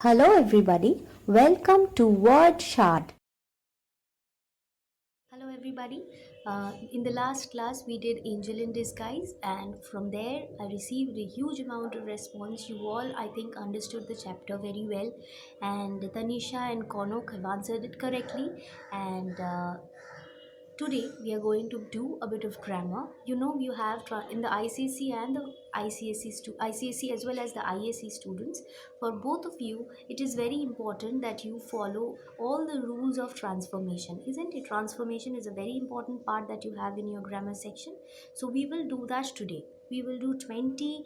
Hello everybody, welcome to Word Shard. Hello everybody. In the last class we did Angel in Disguise, and from there I received a huge amount of response. You all I think understood the chapter very well, and Tanisha and Konok have answered it correctly. And today we are going to do a bit of grammar. You know, you have in the ICSE and the ICSE as well as the ISE students. For both of you, it is very important that you follow all the rules of transformation, isn't it? Transformation is a very important part that you have in your grammar section. So we will do that today. We will do 20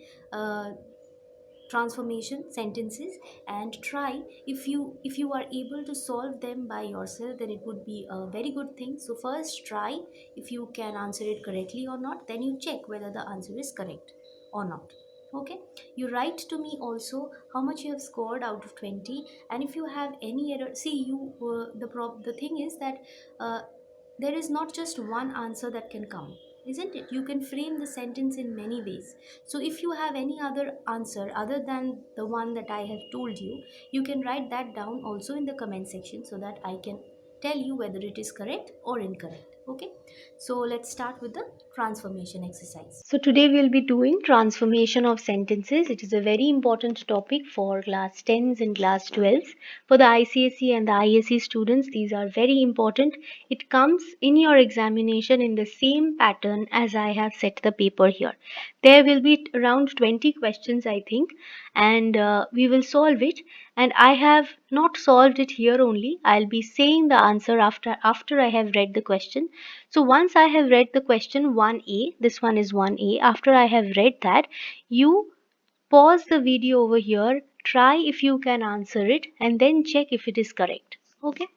transformation sentences and try. If you are able to solve them by yourself, then it would be a very good thing. So first try. If you can answer it correctly or not, then you check whether the answer is correct or not. Okay, you write to me also how much you have scored out of 20, and if you have any error, see you the thing is that uh, there is not just one answer that can come, isn't it? You can frame the sentence in many ways. So if you have any other answer other than the one that I have told you, you can write that down also in the comment section so that I can tell you whether it is correct or incorrect. Okay, so let's start with the transformation exercise. So today we'll be doing transformation of sentences. It is a very important topic for class 10s and class 12s. For the ICSE and the ISE students, these are very important. It comes in your examination in the same pattern as I have set the paper here. There will be around 20 questions, I think, and we will solve it. And I have not solved it here only. I'll be saying the answer after I have read the question. So once I have read the question 1A, this one is 1A. After I have read that, you pause the video over here, try if you can answer it, and then check if it is correct. Okay,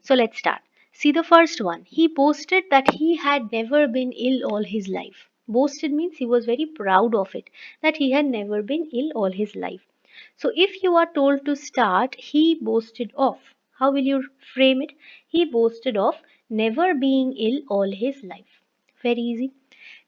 so let's start. See the first one. He boasted that he had never been ill all his life. Boasted means he was very proud of it, that he had never been ill all his life. So if you are told to start, he boasted of. How will you frame it? He boasted of never being ill all his life. Very easy.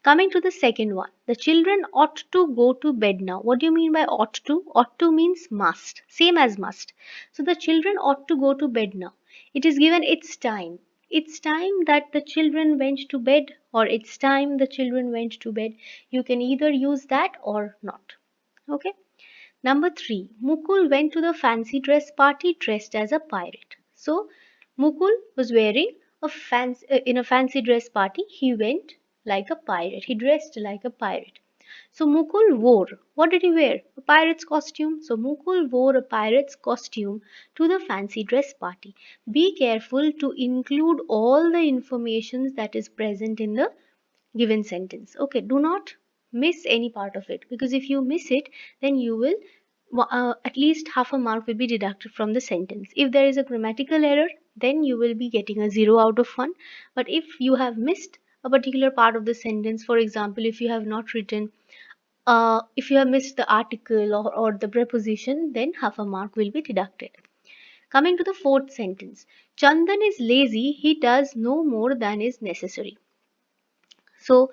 Coming to the second one, the children ought to go to bed now. What do you mean by ought to? Ought to means must, same as must. So the children ought to go to bed now. It is given it's time. It's time that the children went to bed, or it's time the children went to bed. You can either use that or not. Okay. Number three, Mukul went to the fancy dress party dressed as a pirate. So Mukul was wearing in a fancy dress party. He went like a pirate. He dressed like a pirate. So Mukul wore, what did he wear? A pirate's costume. So Mukul wore a pirate's costume to the fancy dress party. Be careful to include all the information that is present in the given sentence. Okay, do not miss any part of it, because if you miss it, then you will at least half a mark will be deducted from the sentence. If there is a grammatical error, then you will be getting a 0 out of 1. But if you have missed a particular part of the sentence, for example, if you have not written if you have missed the article or the preposition, then half a mark will be deducted. Coming to the fourth sentence, Chandan is lazy, he does no more than is necessary. So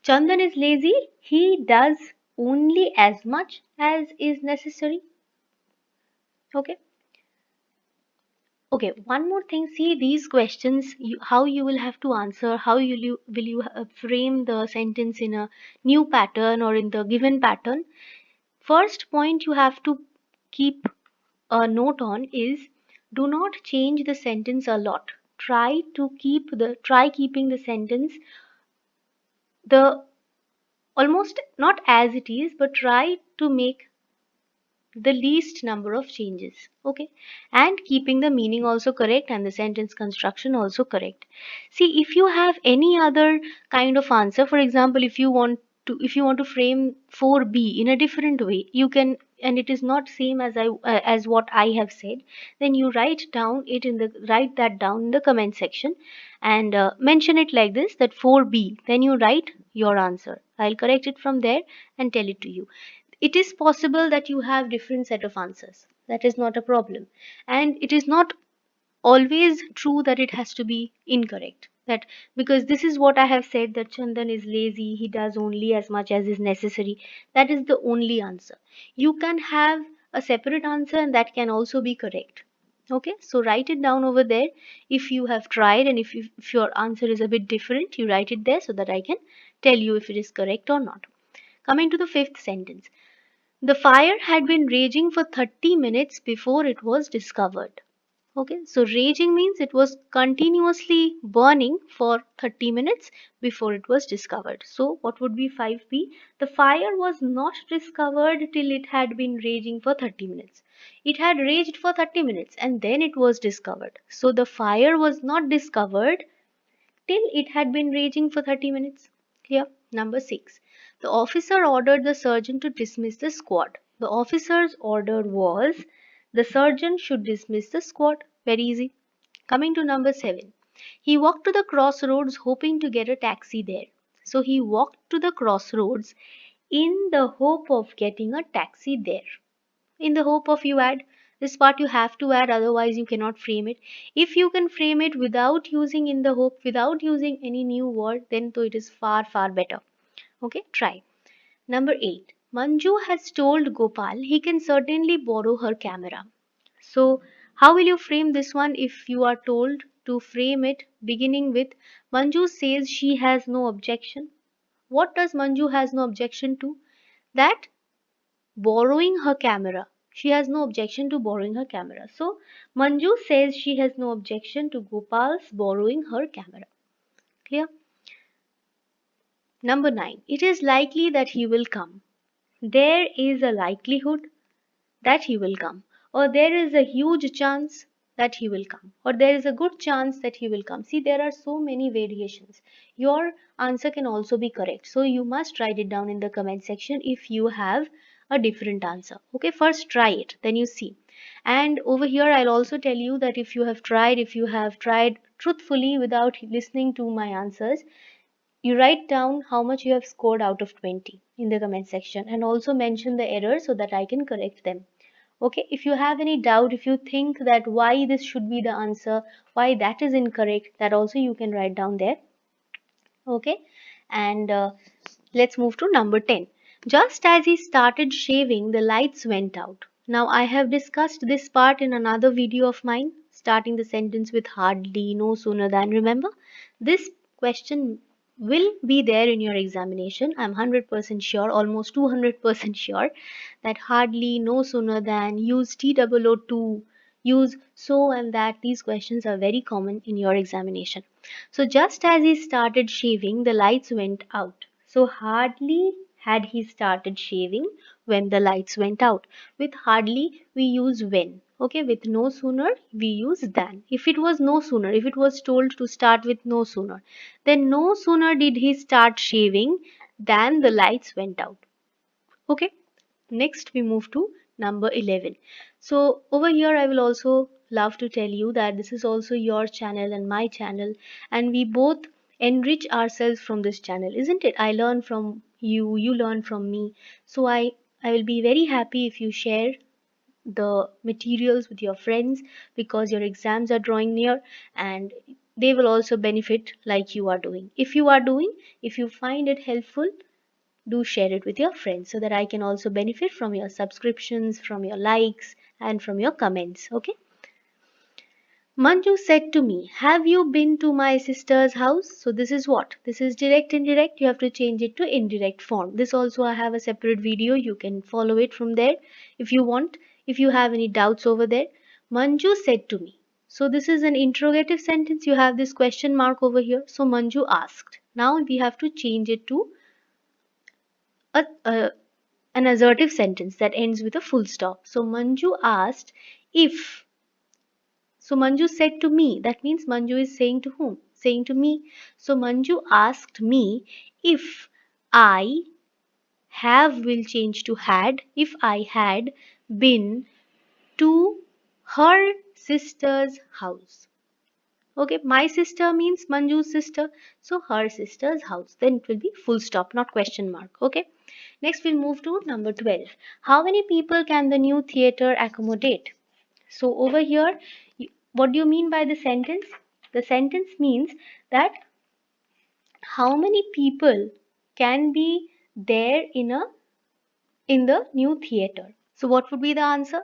Chandan is lazy, he does only as much as is necessary. Okay. Okay, one more thing. See these questions, how you will have to answer, how will you frame the sentence in a new pattern or in the given pattern. First point you have to keep a note on is, do not change the sentence a lot. Try keeping the sentence the almost not as it is, but try to make the least number of changes. Okay, and keeping the meaning also correct and the sentence construction also correct. See, if you have any other kind of answer, for example, if you want to frame 4b in a different way, you can, and it is not same as as what I have said, then you write that down in the comment section, and mention it like this, that 4b, then you write your answer. I'll correct it from there and tell it to you. It is possible that you have different set of answers. That is not a problem, and it is not always true that it has to be incorrect, that because this is what I have said, that Chandan is lazy, he does only as much as is necessary, that is the only answer. You can have a separate answer, and that can also be correct. Okay, so write it down over there if you have tried, and if your answer is a bit different, you write it there so that I can tell you if it is correct or not. Coming to the fifth sentence. The fire had been raging for 30 minutes before it was discovered. Okay, so raging means it was continuously burning for 30 minutes before it was discovered. So, what would be 5b? The fire was not discovered till it had been raging for 30 minutes. It had raged for 30 minutes and then it was discovered. So, the fire was not discovered till it had been raging for 30 minutes. Here, number 6. The officer ordered the surgeon to dismiss the squad. The officer's order was the surgeon should dismiss the squad. Very easy. Coming to number 7. He walked to the crossroads hoping to get a taxi there. So he walked to the crossroads in the hope of getting a taxi there. In the hope of, you add this part, you have to add, otherwise you cannot frame it. If you can frame it without using in the hope, without using any new word, then so it is far better. Okay, try. Number 8. Manju has told Gopal he can certainly borrow her camera. So how will you frame this one if you are told to frame it beginning with Manju says she has no objection? What does Manju has no objection to? That borrowing her camera. She has no objection to borrowing her camera. So Manju says she has no objection to Gopal's borrowing her camera. Clear? Number 9. It is likely that he will come. There is a likelihood that he will come, or there is a huge chance that he will come, or there is a good chance that he will come. See, there are so many variations. Your answer can also be correct, so you must write it down in the comment section if you have a different answer. Okay, first try it, then you see. And over here I'll also tell you that if you have tried truthfully without listening to my answers, you write down how much you have scored out of 20 in the comment section, and also mention the errors so that I can correct them. Okay, if you have any doubt, if you think that why this should be the answer, why that is incorrect, that also you can write down there. Okay, and let's move to number 10. Just as he started shaving, the lights went out. Now I have discussed this part in another video of mine, starting the sentence with hardly, no sooner than. Remember, this question will be there in your examination. I'm 100% sure, almost 200% sure, that hardly, no sooner than, use TOO2, use so and that. These questions are very common in your examination. So just as he started shaving, the lights went out. So hardly had he started shaving when the lights went out. With hardly, we use when. Okay, with no sooner, we use than. If it was no sooner, if it was told to start with no sooner, then no sooner did he start shaving than the lights went out. Okay, next we move to number 11. So over here I will also love to tell you that this is also your channel and my channel, and we both enrich ourselves from this channel, isn't it? I learn from you, you learn from me. So I will be very happy if you share the materials with your friends, because your exams are drawing near and they will also benefit like you are doing. If you find it helpful, do share it with your friends so that I can also benefit from your subscriptions, from your likes, and from your comments. Okay. Manju said to me, have you been to my sister's house? So this is what? This is direct indirect. You have to change it to indirect form. This also I have a separate video. You can follow it from there if you want. If you have any doubts over there. Manju said to me. So this is an interrogative sentence. You have this question mark over here. So Manju asked. Now we have to change it to a an assertive sentence that ends with a full stop. So Manju asked if. So Manju said to me. That means Manju is saying to whom? Saying to me. So Manju asked me if I have will change to had. If I had been to her sister's house. Okay, my sister means Manju's sister. So her sister's house. Then it will be full stop, not question mark. Okay. Next, we'll move to number 12. How many people can the new theater accommodate? So, over here, what do you mean by the sentence? The sentence means that how many people can be there in the new theater. So what would be the answer?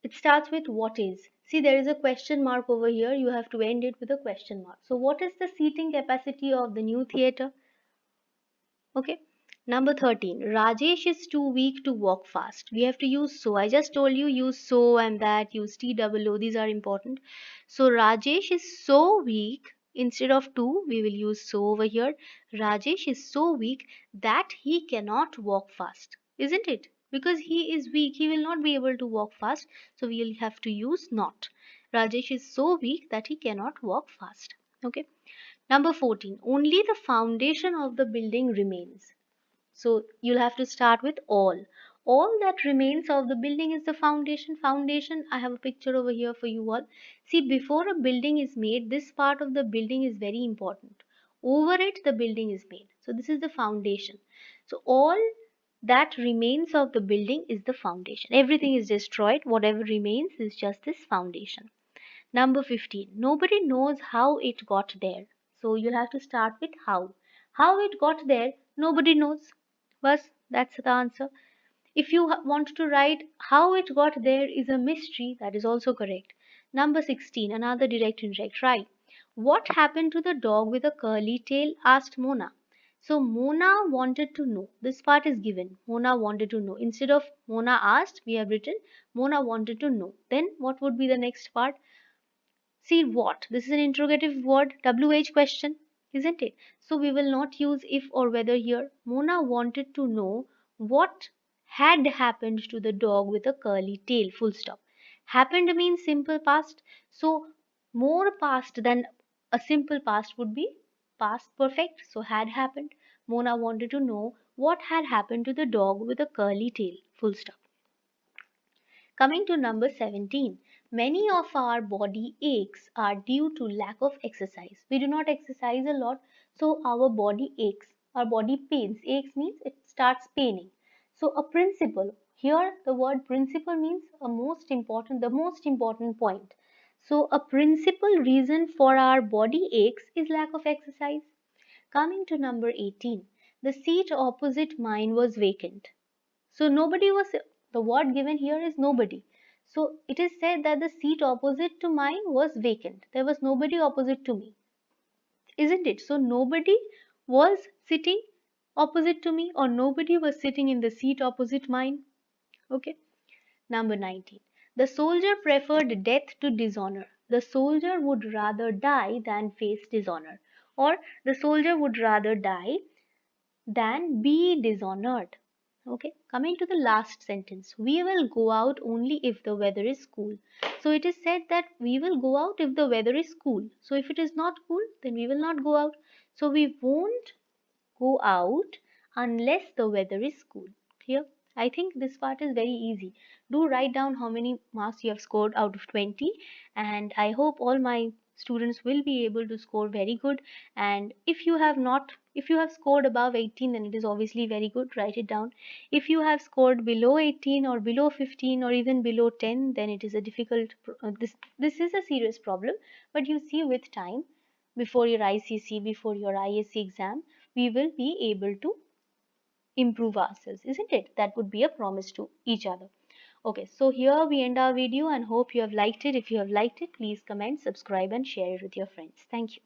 It starts with what is. See, there is a question mark over here. You have to end it with a question mark. So what is the seating capacity of the new theater? Okay. Number 13. Rajesh is too weak to walk fast. We have to use so. I just told you use so and that, use TOO. These are important. So Rajesh is so weak. Instead of to, we will use so over here. Rajesh is so weak that he cannot walk fast. Isn't it? Because he is weak, he will not be able to walk fast. So we will have to use not. Rajesh is so weak that he cannot walk fast. Okay. Number 14, only the foundation of the building remains. So you'll have to start with all. All that remains of the building is the foundation. Foundation, I have a picture over here for you all. See, before a building is made, this part of the building is very important. Over it, the building is made. So this is the foundation. So all that remains of the building is the foundation. Everything is destroyed. Whatever remains is just this foundation. Number 15. Nobody knows how it got there. So you'll have to start with how. How it got there, nobody knows. Bas, that's the answer. If you want to write how it got there is a mystery, that is also correct. Number 16. Another direct indirect. Right. What happened to the dog with a curly tail? Asked Mona. So Mona wanted to know. This part is given. Mona wanted to know. Instead of Mona asked, we have written Mona wanted to know. Then what would be the next part? See what? This is an interrogative word, WH question, isn't it? So we will not use if or whether here. Mona wanted to know what had happened to the dog with a curly tail, full stop. Happened means simple past. So more past than a simple past would be past perfect. So had happened. Mona wanted to know what had happened to the dog with a curly tail, full stop. Coming to number 17, many of our body aches are due to lack of exercise. We do not exercise a lot, so our body aches, our body pains. Aches means it starts paining. So a principle, here the word principle means the most important point. So a principal reason for our body aches is lack of exercise. Coming to number 18, the seat opposite mine was vacant. So nobody was, the word given here is nobody. So it is said that the seat opposite to mine was vacant. There was nobody opposite to me, isn't it? So nobody was sitting opposite to me, or nobody was sitting in the seat opposite mine. Okay. Number 19. The soldier preferred death to dishonor. The soldier would rather die than face dishonor. Or the soldier would rather die than be dishonored. Okay, coming to the last sentence, we will go out only if the weather is cool. So it is said that we will go out if the weather is cool. So if it is not cool, then we will not go out. So we won't go out unless the weather is cool. Here, I think this part is very easy. Do write down how many marks you have scored out of 20, and I hope all my students will be able to score very good. And if you have scored above 18, then it is obviously very good. Write it down. If you have scored below 18 or below 15 or even below 10, then it is a this is a serious problem. But you see, with time, before your ICC, before your ISC exam, we will be able to improve ourselves, isn't it? That would be a promise to each other. Okay, so here we end our video and hope you have liked it. If you have liked it, please comment, subscribe, and share it with your friends. Thank you.